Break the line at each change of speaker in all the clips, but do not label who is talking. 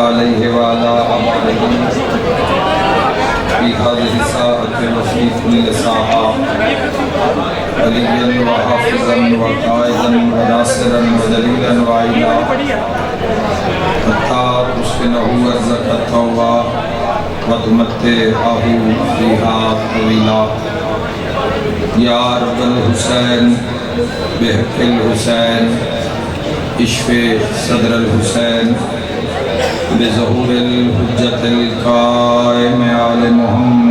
अलैहि व अला आलिहि फी हाज़िहि साअति व फी कुल्लि साअ वलिय्यन व हाफ़िज़न व क़ाइदन व नासिरन व दलीलन व इला हत्ता तुस्किनहु अर्ज़क तौबा व तुमत्तिअहु फ़ीहा तवीला। या रब्बल हुसैन बिहक़्क़िल हुसैन इश्फ़े सदरल हुसैन बिज़हूरिल हुज्जतिल क़ाइम आले मुहम्मद।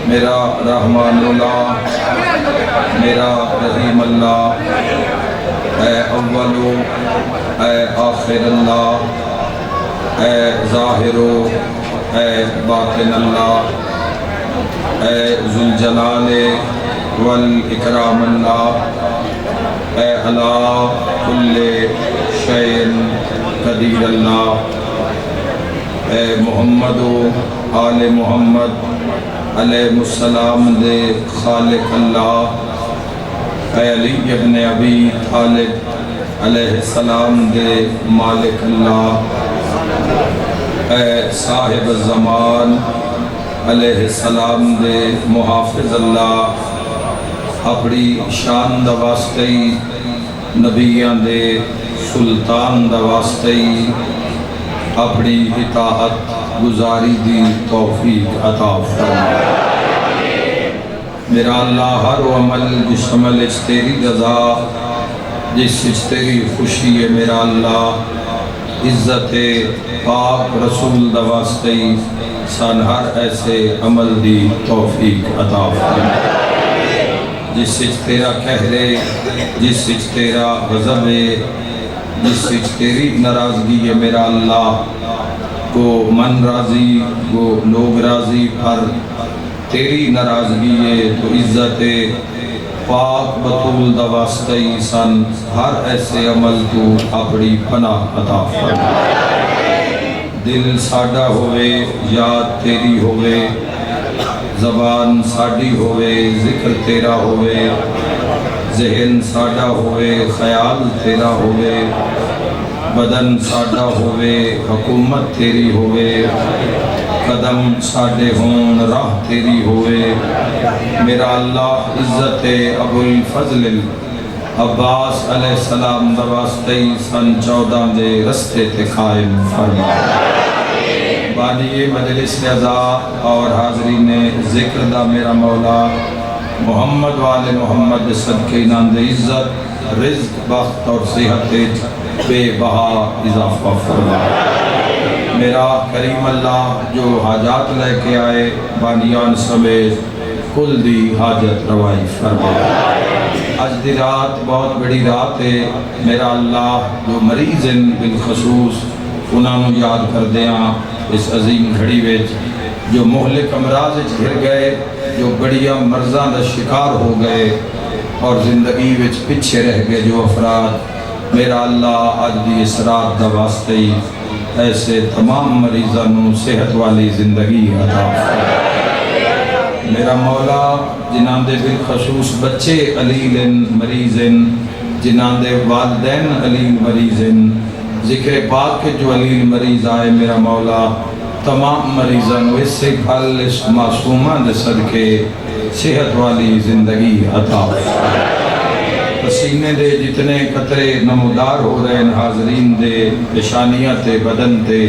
मेरा रहमानुल्लाह मेरा रहीम अल्लाह ऐ अव्वलो ऐ आखिर अल्लाह ऐ ज़ाहिरो ऐ बातिन अल्लाह ऐ ज़ुल जलाले वल इकराम अल्लाह ऐ अला कुल्ले शैइन कदीर अल्लाह ऐ मुहम्मदो आले मुहम्मद अलैहिस्सलाम दे खालिक अल्लाह ऐ अली इब्न अबी तालिब अलैहिस्सलाम दे मालिक अल्लाह ऐ साहिब ज़मान अलैहिस्सलाम दे मुहाफ़िज़ अल्लाह अपनी शान दा वास्ते नबियां दे सुल्तान दा वास्ते अपनी इताअत गुजारी दी तौफीक अता फरमा। मेरा अल्लाह हर अमल जिस अमल इच तेरी रज़ा जिस इच तेरी खुशी है मेरा अल्लाह इज़्ज़त पाक रसूल दा वास्ते सन हर ऐसे अमल दी तौफीक अता फरमा जिस इच तेरा कहरे जिस इच तेरा गज़ब है जिस इच तेरी नाराज़गी है मेरा अल्लाह को मन राज़ी वो लोग राज़ी पर तेरी नाराज़गी है तो इज़्ज़त पाक बतूल दा वास्ते सन हर ऐसे अमल को अपनी पनाह अता फरमा। दिल साडा होवे याद तेरी होवे ज़बान साडी होवे ज़िक्र तेरा होवे ज़हन साडा होवे ख्याल तेरा होवे बदन साडा होवे हुकूमत तेरी होवे कदम साडे होन राह तेरी होवे मेरा अल्लाह इज़्ज़त अबुल फज़ल अब्बास अलैहिस्सलाम दा वास्ते सन 14 दे रस्ते ते कायम फरमा। बानिए मजलिस रज़ा और हाज़रीन ज़िक्र दा मेरा मौला मोहम्मद वाले मोहम्मद सदके इनाम दे इज़्ज़त रिज़्क़ बख्त और सेहत बेबहा इज़ाफ़ा फरमा। मेरा करीम अल्लाह जो हाजात लेके आए बानियान समेत कुल दी हाजत रवाई फरमा। अज दी रात बहुत बड़ी रात है मेरा अल्लाह जो मरीज़ हैं बिलखसूस उन्होंने याद कर दिया इस अजीम घड़ी विच जो मोहलिक अमराज घिर गए जो बड़िया मर्ज़ां दा शिकार हो गए और ज़िंदगी विच पिछे रह गए जो अफराद मेरा अल्लाह अज दी इस रात दा वास्ते ऐसे तमाम मरीज़ां नूं सेहत वाली ज़िंदगी अता फरमा। मेरा मौला जिन्हां दे बिलखसूस बच्चे अलील मरीज़ जिन्हां दे वालिदैन अलील मरीज़ ज़िक्र पाक के जो अलील मरीज़ आए मेरा मौला तमाम मरीज़ों को इससे फल इस मासूमा दे सदके सेहत वाली ज़िंदगी अता पसीने दे जितने कतरे नमूदार हो रहे हैं हाजरीन दे पेशानियाँ ते बदन ते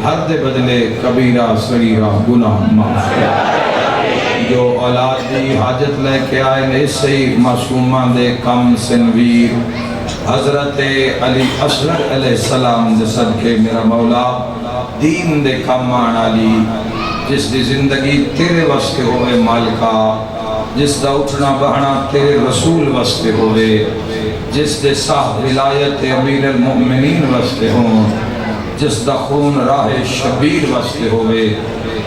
हर दे बदले कबीरा सगीरा गुनाह माफ जो औलाद दी हाजत लेके आए ने इससे मासूमा दे कम सिनवीर हज़रत अली असगर अलैहिस्सलाम दे सदके मेरा मौला दीन दे कम आने वाली जिस दी जिंदगी तेरे वास्ते होवे मालिका जिसका उठना बहना तेरे रसूल वास्ते होवे जिस दे साह विलायत अमीर अल मोमिनीन वास्ते हो जिसका खून राह शबीर वास्ते होवे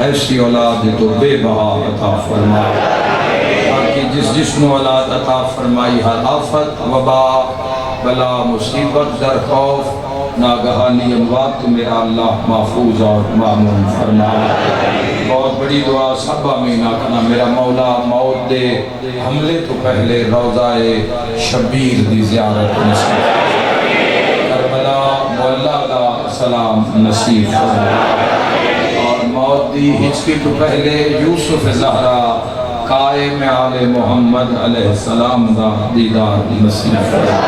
ऐसी औलाद तो बेबहा अता फरमा ताकि जिसनो औलाद अता फरमाई हर आफत वबा बला मुसीबत दर खौफ नागहानी अमवात तो मेरा अल्लाह महफूज और मामून फरमा। बहुत बड़ी दुआ, सब आमीन आखना। मेरा मौला मौत दे हमले तो पहले रोज़ाए शबीर दी ज़ियारत नसीब, करबला मौला दा सलाम नसीब फरमा। और मौत दी हिचकी तो पहले यूसुफ ज़हरा कायम आले मोहम्मद अलैहिस्सलाम दा दीदार नसीब फरमा।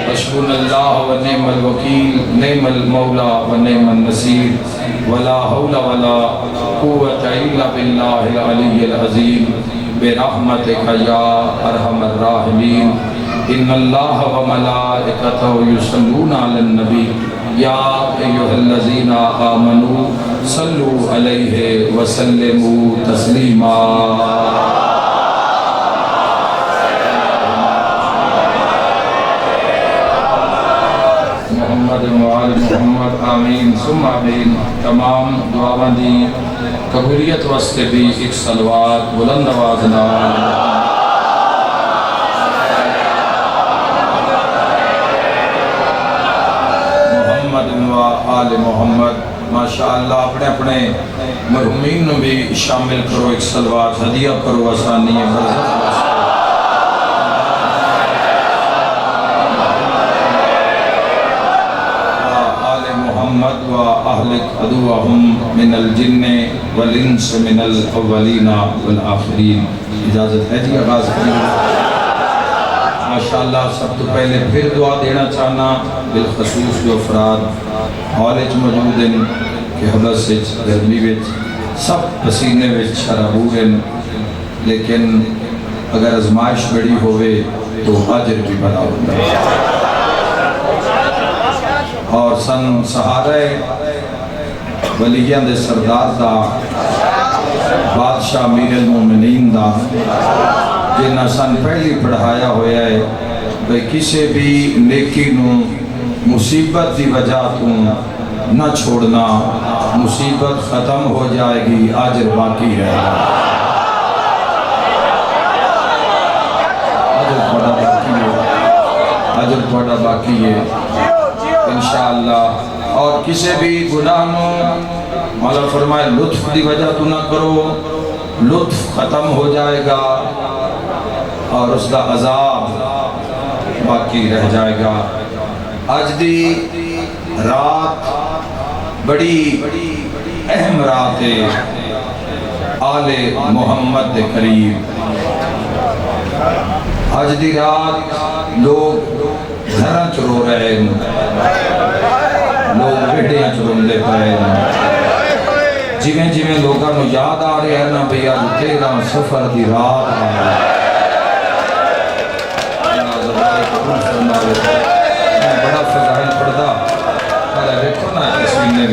हस्बुनल्लाह व निअमल वकील, निअमल मौला व निअमन नसीर, वला हौला वला कुव्वता इल्ला बिल्लाहिल अलिय्यिल अज़ीम, बिरहमतिका या अरहमर राहिमीन। इन्नल्लाह व मलाइकतहु युसल्लूना अलन नबी, या अय्युहल्लज़ीना आमनू सल्लू अलैहि व सल्लिमू तस्लीमा। मोहम्मद आमीन सुम्मा आमीन। तमाम दुआवां दी कबूलियत वास्ते भी एक सलवात बुलंद आवाज़ नाल मोहम्मद व आले मोहम्मद। माशाअल्लाह अपने अपने मरहूमीन भी शामिल करो, एक सलवात हदिया करो आसानी है। मोहम्मद व अहलिक अदुवहुम मिनल जिन्ने वल इंस मिनल अव्वलीना वल आखिरीन। इजाज़त है जी, आगाज़ करिए। माशाअल्लाह सब तो पहले फिर दुआ देना चाहना बिलखसूस जो अफराद हॉल च मौजूद हैं कि हबस गर्मी में सब पसीने में शराबूर हैं, लेकिन अगर आजमाइश बड़ी होवे तो अजर भी बड़ा होता है। और सन सहारे वलियां दे सरदार दा बादशाह मीरुल मोमिनीन दा जिन्ना सन पहली पढ़ाया होया है भाई किसी भी नेकी नू मुसीबत की वजह तू न छोड़ना, मुसीबत खत्म हो जाएगी, अजर बाकी है। अजर थोड़ा बाकी है इंशाअल्लाह। और किसी भी गुनाह नू मौला फरमाए लुत्फ की वजह तू ना करो, लुत्फ खत्म हो जाएगा और उसका अजाब बाकी रह जाएगा। आज दी रात बड़ी अहम रात है आले मोहम्मद दे करीब। आज दी रात लोग घर च रो रहे हैं, लोग वेड़िया च रोंदे पे, जिमें जिमें लोगों को याद आ रहा है ना भई अज 13 सफर की रात बड़ा फजाइल पढ़ता देखो ना तस्वीर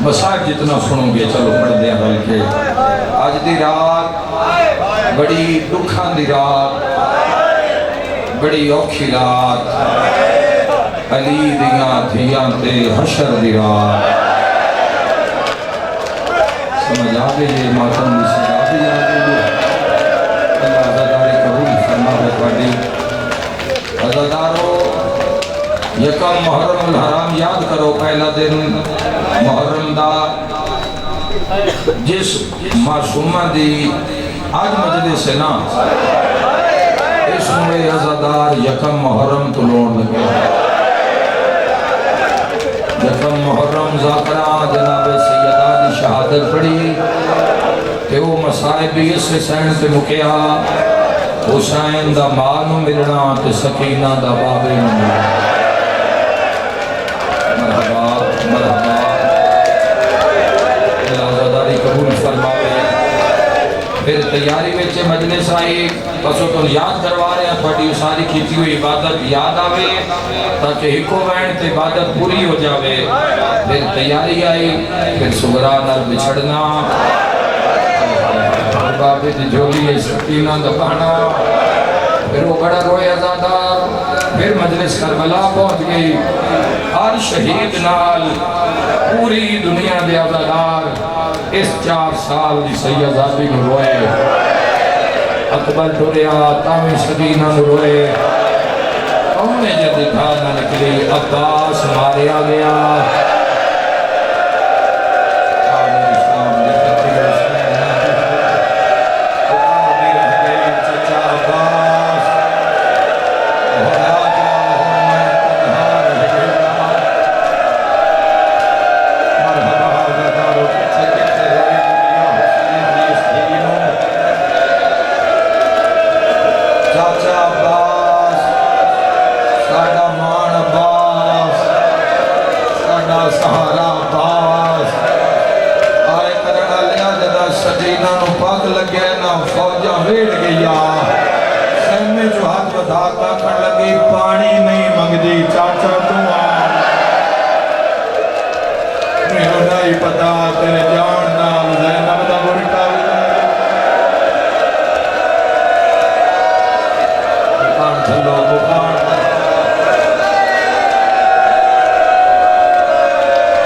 मसाज जितना सुनोगे चलो पढ़ते हैं बल्कि अज की रात बड़ी दुखा की रात, बड़ी औखी रात, अली दियां धियां ते हशर दी रात। समझ आ गई मातम की सजा भी आ गई। अल्लाह अज़ादारी कबूल फरमावे। थोड़ी अज़ादारो यकम मुहर्रम हराम याद करो, पहला दिन मुहर्रम दा जिस मासूमा दी आज मजलिस है ना, इसमें अज़ादार यकम मुहर्रम तो लोन लगे। यकम मुहर्रम ज़ाकरा जनाब सैयदा दी शहादत पढ़ी ते वो मसाइब भी इस सहन से मुकिया। हुसैन दा मां नू मिलना ते सकीना दा बाबे नू मिलना। मरहबा मरहबा, अल्लाह अज़ादारी कबूल फरमावे। फिर तैयारी में मजलिस आई, बसो तो याद करवा रहे हैं थोड़ी सारी खींची हुई इबादत याद आवे ताकि हिको बैठ ते इबादत पूरी हो जावे। फिर तैयारी आई, फिर सुगरा नाल बिछड़ना, बाबे दी झोली सकीना दबाना, फिर वो बड़ा रोए आज़ादार। फिर मजलिस करबला पहुंच गई। हर शहीद नाल पूरी दुनिया दे आज़ादार इस 4 साल की सही आज़ादी को रोए। अकबर टुरिया तामी सकीना रोए सोने जब धान निकली अब्बास मारिया गया। पानी नहीं मंगदी चाचा तू मेरे नहीं पता तेरे जान नाल ज़ैनब दा बुरका दुकान चलो दुकान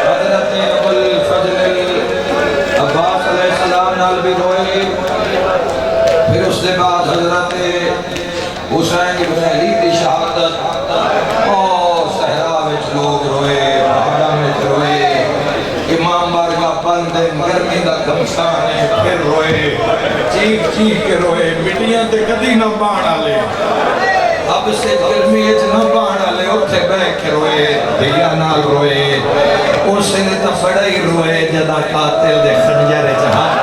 हज़रत अबुल फज़ल अब्बास अलैहिस्सलाम नाल भी रोए। फिर उसके बाद हज़रत हुसैन इब्न अली की शहादत और सहरा में लोग रोए, पहाड़ा में रोए। इमाम बारगाह बंद गर्मी का घमसान है फिर रोए, चीख चीख के रोए। मिट्टियां ते कदी ना बाण आले, अब से गर्मी न बाण आले उत्थे बह के रोए, धिया नाल रोए। उस दिन तो बड़ा ही रोए जदा कातिल दे खंजर च हाथ।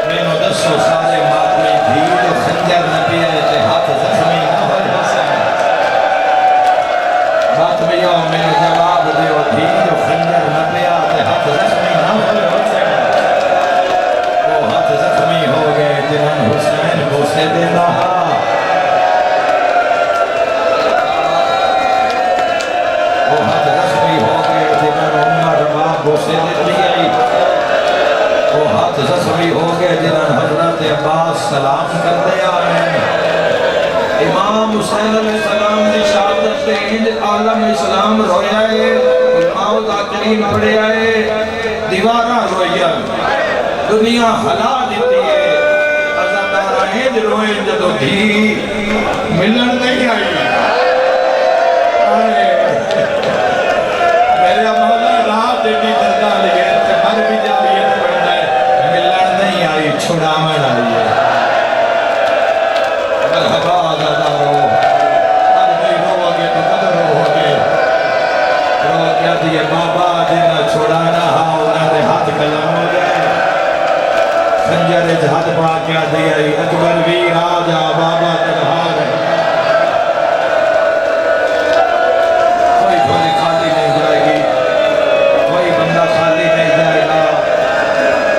मैनू दसो सारे मातमी धी जो खंजर न पिया ते हाथ जख्मी न हो हुसैन। मातमियों मैनू जवाब दियो, धी जो खंजर न पिया ते हाथ जख्मी न हो हुसैन। वो हाथ जख्मी हो गए जिन्होंने हुसैन बोसे देना। वो हाथ जख्मी हो गए जिन्होंने उम्र बाप बोसे देती आई। वो हाथ जख्मी हो गए जिन्होंने हजरत अब्बास सलाम करते आए। इमाम हुसैन अलैहिस्सलाम की शहादत से इंज आलम इस्लाम रोया है, उलमाओ ज़ाकिरीन पढ़िया है, दीवारा रोया, दुनिया हला दी है। अज़ादारा इंज रोए जदों धी मिलन नहीं आई। मेरा मौला रात एडी दर्दा लिए मर भी जाइए छुड़ावन आई है। रोगे तो कद रोगे, रो क्या दिए बाबा जिन्हें छुड़ाना हा उन्होंने हाथ कलम हो गए। खंजर हाथ पा क्या दिया अकबर भी राजा बाबा तलहार। कोई झोली खाली नहीं जाएगी, कोई बंदा खाली नहीं जाएगा।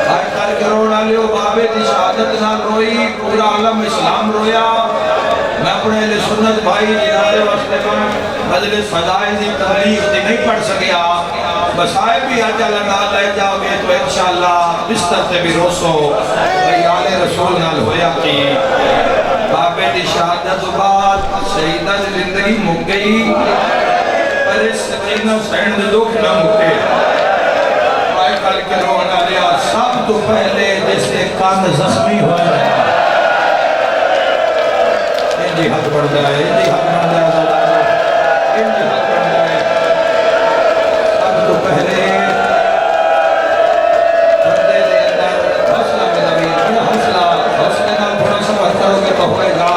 हर कर करोड़ा लियो बाबे की शहादत नाल रोई, पूरा आलम इस्लाम रोया। मैं अपने लिए सुन्नत भाई जिन्हारे वास्ते बदले फजाइल की तबलीग दी नहीं पढ़ सकिया। बसाए भी अज नाल ले जाओगे तो इंशाअल्लाह बिस्तर ते भी रोसो भाई आले रसूल नाल होया कि बाबे की शहादत तो बाद शहीदा की जिंदगी मुक गई, पर इस सकीना हुसैन दे दुख ना मुके। कल के रोना लिया सब तो पहले जिसके कान जख्मी हो हाथ बढ़ जाए, हाथ बढ़ जाए, हाथ बढ़ जाए। सब तो पहले बंदे दे अंदर हौसला मिला भी, बड़ा हौसला, हौसले नाल थोड़ा सफर करोगे तो होएगा।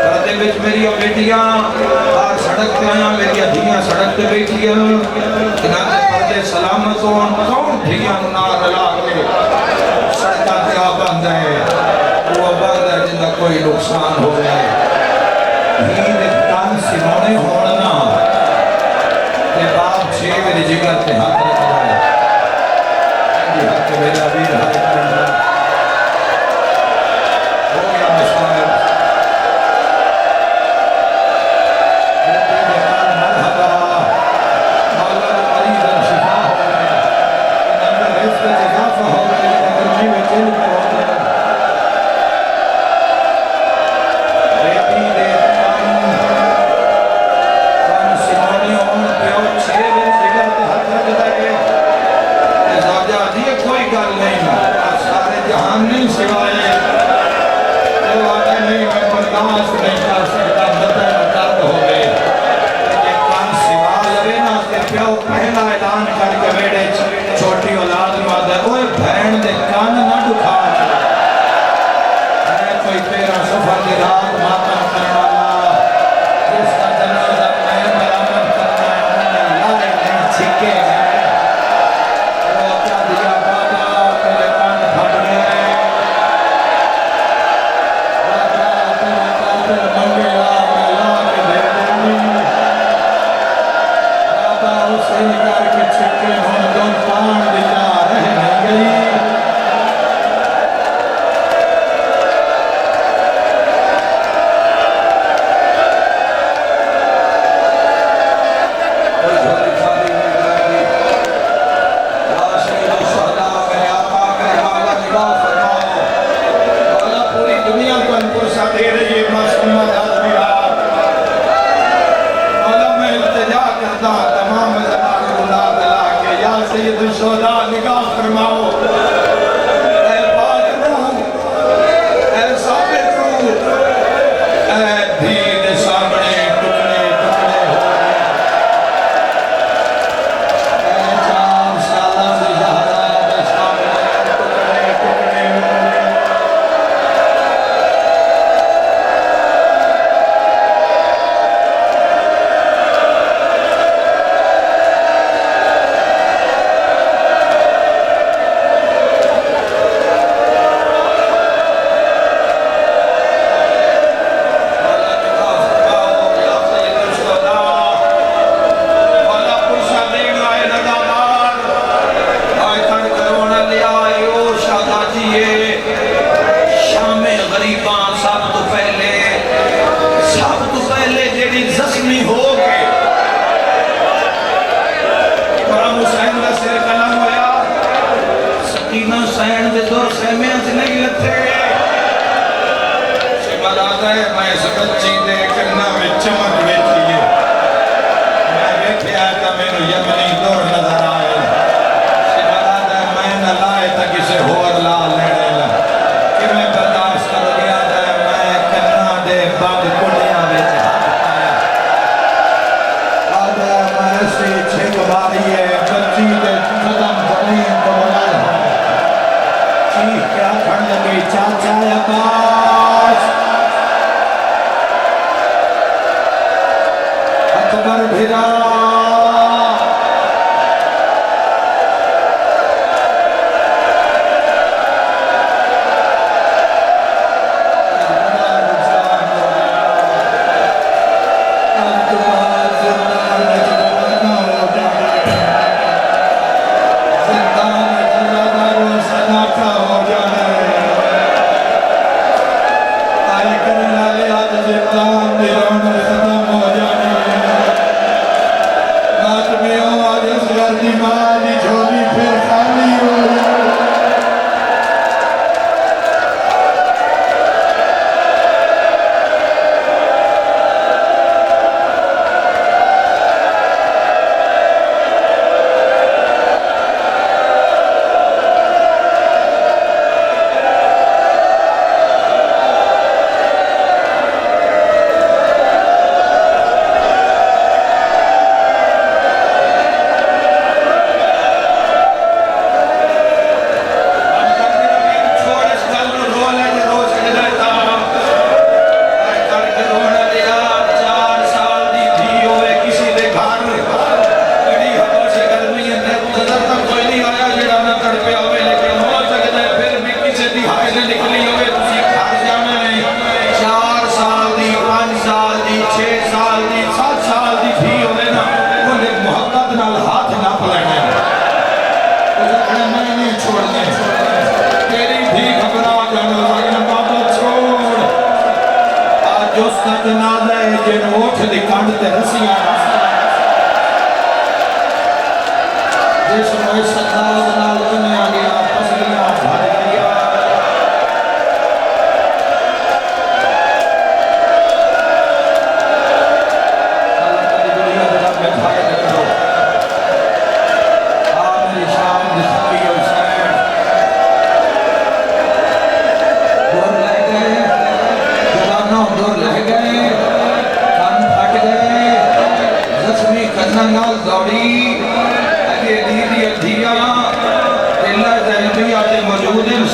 पर्दे विच मेरी बेटियां बाहर सड़क पे आया, मेरी धियां सड़क पे बैठियां, इन्हां दे सलामत होन। कौन धियां ना रला के सड़कां ते आ बंद है, वो बंद है जिंदा कोई नुकसान हो गए। धी दे कान सिमोने होण ना ते बाप छे मेरे जिगर ते हाथ रख जाए। ये हक मेरा वीर हाथ करना हो गया मुस्ताद। कोई गल नहीं की रात मातम करने वाला जिसका जनाजा मैं बरामद करना है उन्हें लाए नहीं छिके हैं वो क्या दिया बाबा मेरे कान फट गए बाबा तेरा कातिल मंगेगा मैं ला के दे दूंगी बाबा उसे करके छिके हम दो पान दिया रह नहीं गई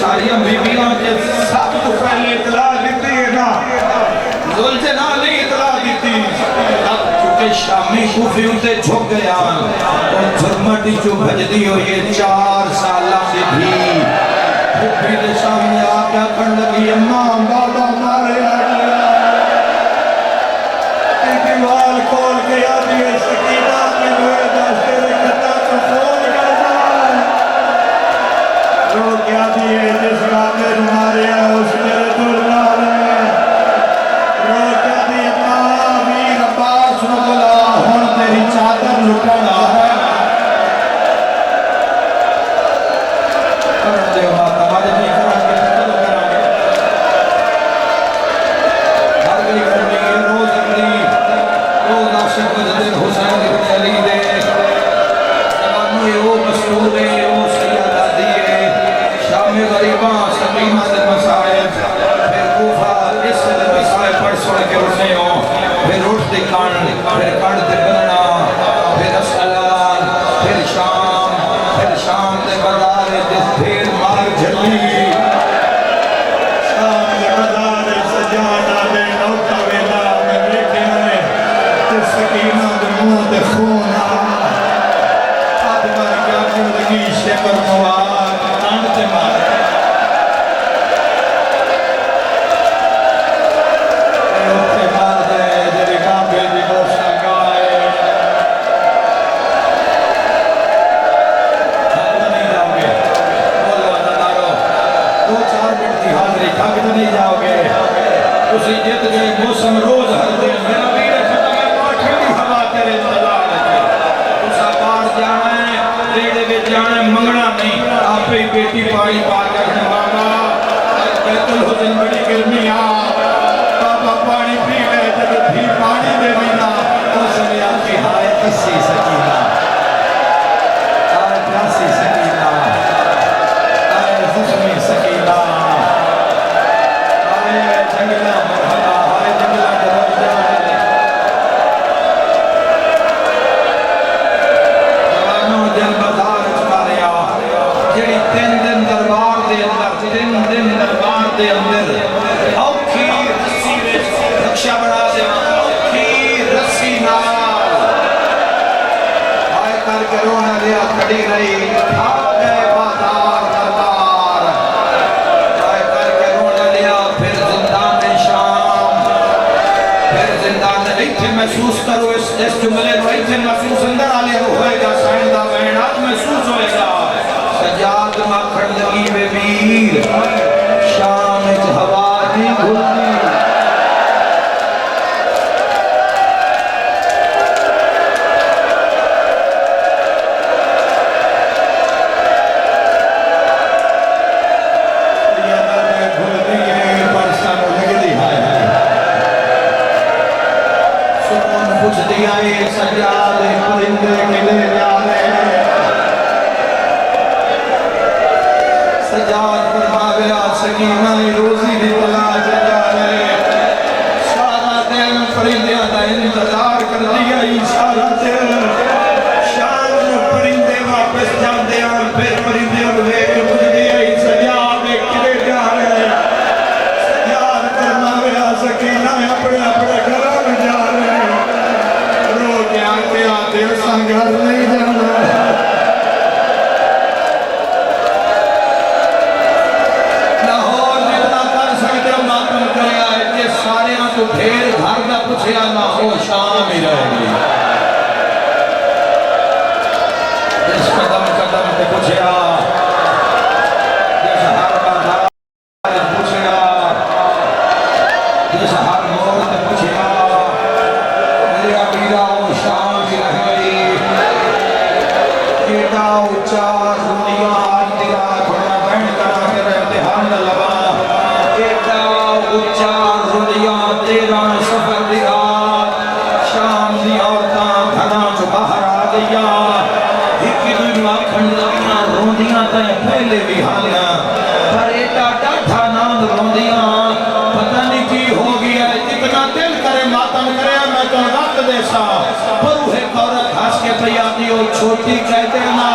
सारिया बीबियां सब तो पहले इतला दी है ना
शामी कूफी उते झुक गया और झुरमटी जो भजदी हो ये 4 साल से भी कूफी के सामने आके कण लगी अम्मा बाबा मारे दीवार खोल के आती है सकीना के हुए दस तेरे खता तो फोन करना रो क्या दिए जिस गाने मारे उस मेरे दुर्गा तेरी चादर लुटाना है कर दे माता आज नहीं करांगे तो करांगे हर गली करनी रोज आशिक दिन हुसैन इब्न अली दे जवानों वो मशहूर है वो सैयदा दी है शाम गरीबा सकीना दे मसाइब फिर कूफा इस दे मसाइब पढ़ सुन के उठने हो फिर उठते कान फिर काटते बनना फिर असलान फिर शाम दे बाजार जिस भीड़ मार झली शाम दे बाजार सजाना दे नौका वेला में बैठे हैं ते सकीना दे मुंह ते खून हाथ मार के जिंदगी शेकर मुबारक कान ते मार नहीं जाओगे उसी जित गए मौसम रोज हर दिन मेरा वीर खत्म है ठंडी हवा तेरे इंतजार है उसा बाहर जाना है रेड़े में जाना है मंगना नहीं आपे ही बेटी पानी पा के रखने बाबा बैतुल हुसैन बड़ी गर्मी आ बाबा पानी पी गए जब भी पानी दे देना तो समय आपकी हाय कसी सकीना हाय प्यासी सकीना हाय खुशमी सकीना जंगला मरहबा हाय जंगला दरवाजा जवानों दिल बाजार चकारिया जेड़ी 3 दिन दरबार दे अंदर औखी रस्सी विच रक्षा बना दे औखी रस्सी नाल हाय करके रोना लिया खड़ी रही खा गए बाजार दरबार हाय करके रोना लिया फिर इतने महसूस करो इस जुमले को इतने महसूस अंदर आले होएगा साइन दा वैन आज महसूस होएगा सजाद मखण लगी वे वीर शाम विच हवा दी घुलदी सजाद परिंदे मिले जाने सजाद फरमाया सकीना रोजी की तलाश जा रहे सारा दिन परिंदे का इंतजार कर दिया सारा दिन शाम परिंदे वापस जाते हैं फिर परिंदे वेख पुछते आई सजाद किले जा रहे सजाद फरमाया सकीना अपने अपने घर में जा रहे आते संघर नहीं जाना लाहौर जितना कर सकते हो मातम करे सारे को ढेर घर का पूछया ना हो शाम ही रहेगी इस कदम कदम पे पूछया जिस हर बाजार पूछया जिस हर मोड़ पे पूछया मेरा वीरा शाम ऊंचा दुनिया तेरा थोड़ा बहन करा के इम्तिहान लगा एटा ऊंचा दुनिया तेरा सफर दिया शाम दी औरतां घरां चों बाहर आ गईया एक दूजे आखण लगियां रोंदियां ते पहले भी हालियां पर एटा डाठा नांद रोंदियां पता नहीं की हो गया इतना दिल करे मातम करे मैं तो रख देसा पर वह औरत हंस के भैया दी ओ छोटी कहते ना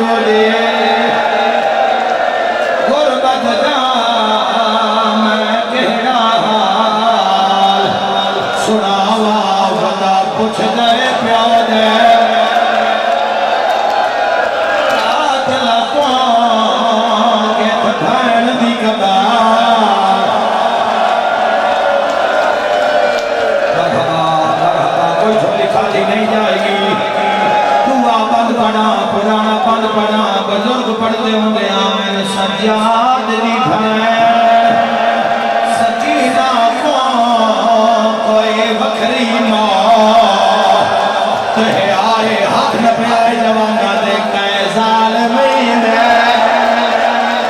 बोले गुरबत दा मैं कहना हाल सुनावा बंदा पुछ दे प्यो दे रात लपा के थकान दी कबार कोई झोली खाली नहीं जाएगी दुआ बंद पढ़ा पुराना बंद पढ़ा बुजुर्ग पढ़ते होंगे आमन सज्जाद दी भैन सकीना को कोई बखरी मां ते आए हाथ न पाए जवाना दे कै जालिमीन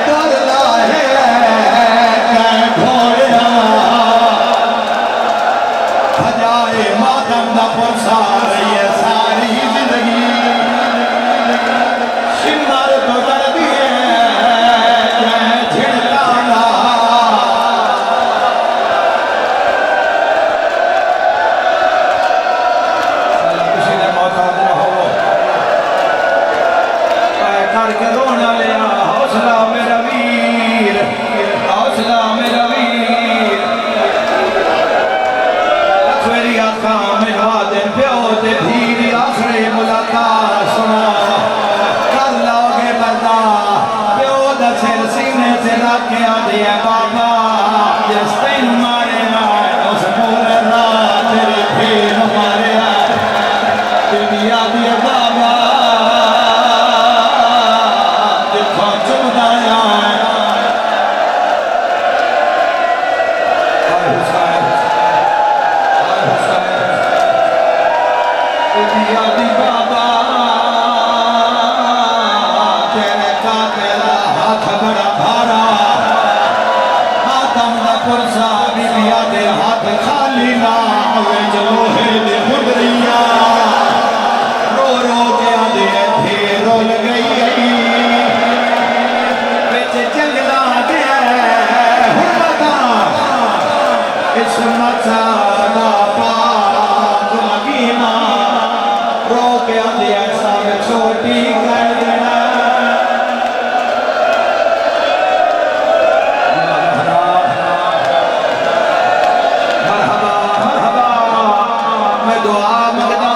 कर लाए कै घोड़िया भजाए मातम दा पुरसा रही है सारी जिंदगी शिमर तो डरदी है झिड़काना किसी ने मोहताज न हो करके रोना लिया हौसला मेरा वीर हौसला मेरा वीर मेरी आका मेरा दिन प्यो ते धीरी आखिरी मुलाकात सुना कर लोगे बता प्यो दा सिर सीने से रख के आदि है बाबा जिस दिन मारे उस पूरे रात तेरी भीड़ मारे तेरी आदि है बाबा देखो चुमदाया यादी बाबा तेरे का तेरा हाथ बड़ा भारा हाथम दा पुरसा बीबिया दे हाथ खाली ना होवे लोहे दे मुदरिया रो रो के आदे थे रोल गई बिच जंगला दे हुम्मता इस मचा दा पाक मदीना रो के आंधी ऐसा छोटी कर देना मरहबा मरहबा मैं दुआ मंगदा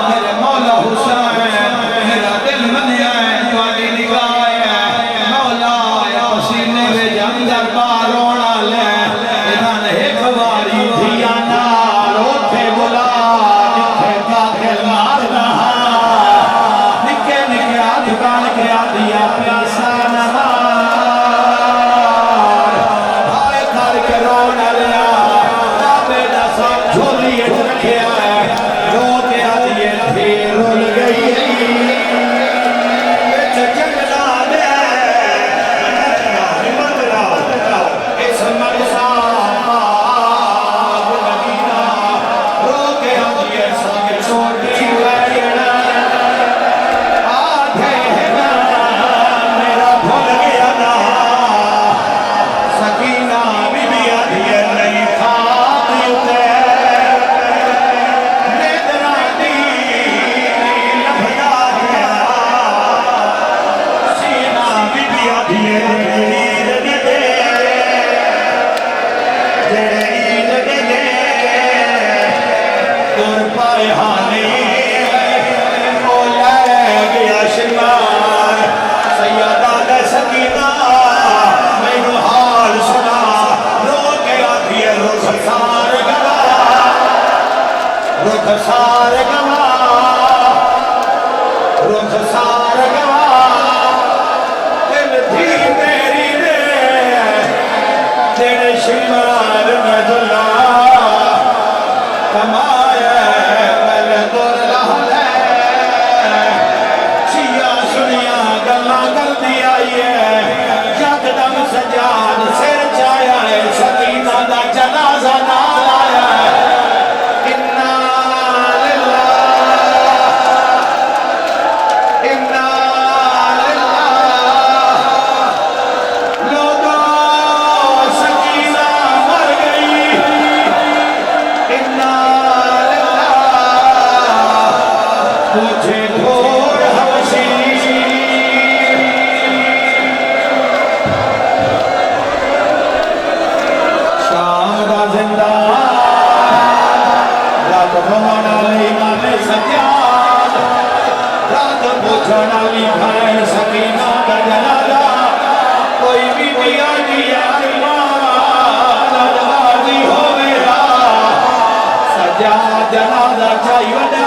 मेरे मौला हुसैन
जाना लिखा है सकीना का जनाजा कोई भी दिया दिया राजी हो मेरा सजा जनाजा चाहिए